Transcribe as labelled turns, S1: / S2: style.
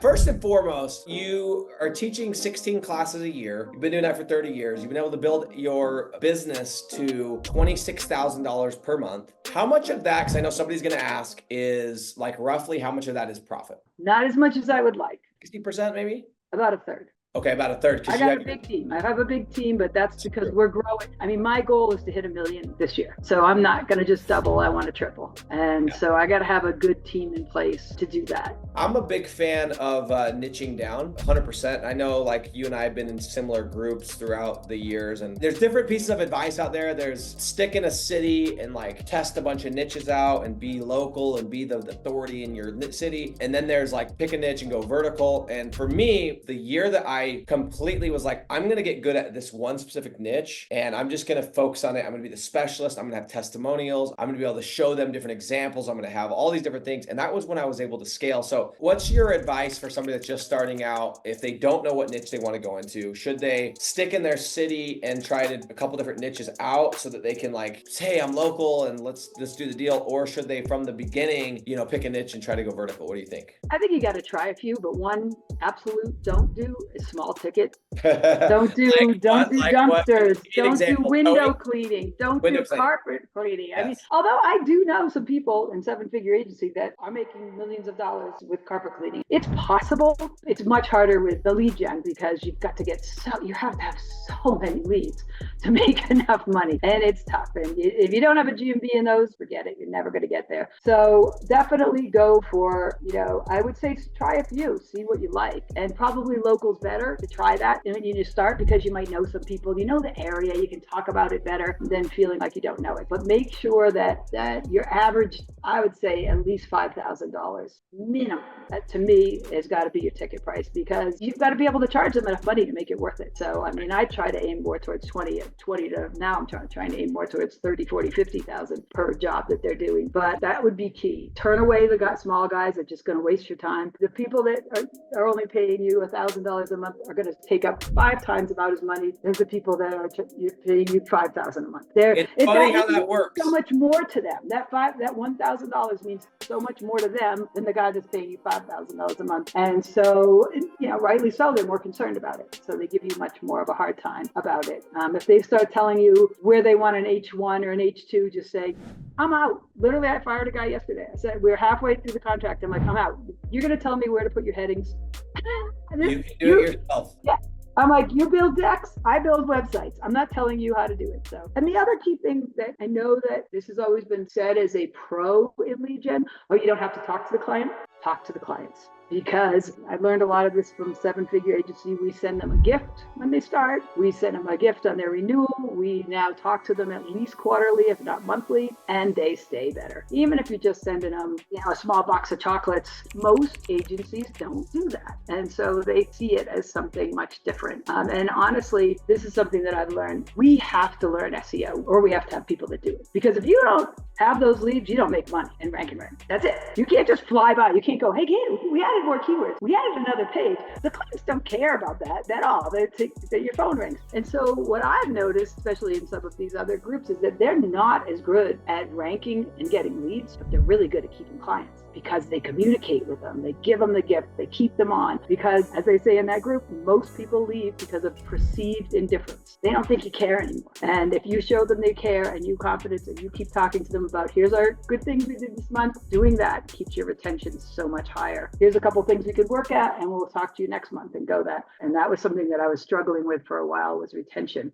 S1: First and foremost, you are teaching 16 classes a year. You've been doing that for 30 years. You've been able to build your business to $26,000 per month. How much of that, because I know somebody's going to ask, is like roughly how much of that is profit?
S2: Not as much as I would like.
S1: 60% maybe?
S2: About a third.
S1: Okay, about a third.
S2: I got a big team. I have a big team, but that's because we're growing. I mean, my goal is to hit 1 million this year. So I'm not going to just double. I want to triple. And so I got to have a good team in place to do that.
S1: I'm a big fan of niching down 100%. I know like you and I have been in similar groups throughout the years, and there's different pieces of advice out there. There's stick in a city and like test a bunch of niches out and be local and be the authority in your city. And then there's like pick a niche and go vertical. And for me, the year that I completely was like, I'm going to get good at this one specific niche and I'm just going to focus on it. I'm going to be the specialist. I'm going to have testimonials. I'm going to be able to show them different examples. I'm going to have all these different things. And that was when I was able to scale. So what's your advice for somebody that's just starting out? If they don't know what niche they want to go into, should they stick in their city and try a couple different niches out so that they can like say, hey, I'm local and let's do the deal? Or should they from the beginning, pick a niche and try to go vertical? What do you think?
S2: I think you got to try a few, but one absolute don't do is small ticket. Don't do dumpsters. Don't do window cleaning. Don't do carpet cleaning. Yes. I mean, although I do know some people in 7-figure agency that are making millions of dollars with carpet cleaning. It's possible. It's much harder with the lead gen because you have to have so many leads to make enough money, and it's tough. And if you don't have a GMB in those, forget it. You're never going to get there. So definitely go for, I would say try a few, see what you like, and probably local's better to try that when you start because you might know some people, the area, you can talk about it better than feeling like you don't know it. But make sure that your average, I would say at least $5,000 minimum. That to me has got to be your ticket price because you've got to be able to charge them enough money to make it worth it. So, I mean, I try to aim more towards 20 to now I'm trying to aim more towards 30, 40, 50,000 per job that they're doing. But that would be key. Turn away the small guys that are just going to waste your time. The people that are only paying you $1,000 a month are going to take up 5 times about as money as the people that are paying you $5,000 a month.
S1: It's funny how that works.
S2: So much more to them. That $1,000 means so much more to them than the guy that's paying you $5,000 a month. And so, rightly so, they're more concerned about it. So they give you much more of a hard time about it. If they start telling you where they want an H1 or an H2, just say, I'm out. Literally, I fired a guy yesterday. I said, we're halfway through the contract. I'm like, I'm out. You're going to tell me where to put your headings.
S1: You can do it yourself.
S2: Yeah. I'm like, you build decks, I build websites. I'm not telling you how to do it. So, and the other key thing that I know that this has always been said as a pro in lead gen, you don't have to talk to the client, talk to the clients. Because I learned a lot of this from 7-figure agency. We send them a gift when they start. We send them a gift on their renewal. We now talk to them at least quarterly, if not monthly, and they stay better. Even if you're just sending them, a small box of chocolates, most agencies don't do that. And so they see it as something much different. And honestly, this is something that I've learned. We have to learn SEO, or we have to have people that do it. Because if you don't have those leads, you don't make money in rank and earn. That's it. You can't just fly by. You can't go, hey, we added more keywords. We added another page. The clients don't care about that at all. They think that your phone rings. And so what I've noticed, especially in some of these other groups, is that they're not as good at ranking and getting leads, but they're really good at keeping clients because they communicate with them. They give them the gift. They keep them on because, as they say in that group, most people leave because of perceived indifference. They don't think you care anymore. And if you show them they care and you confidence and you keep talking to them about, here's our good things we did this month, doing that keeps your retention so much higher. Here's a couple things we could work at and we'll talk to you next month and go that. And that was something that I was struggling with for a while, was retention.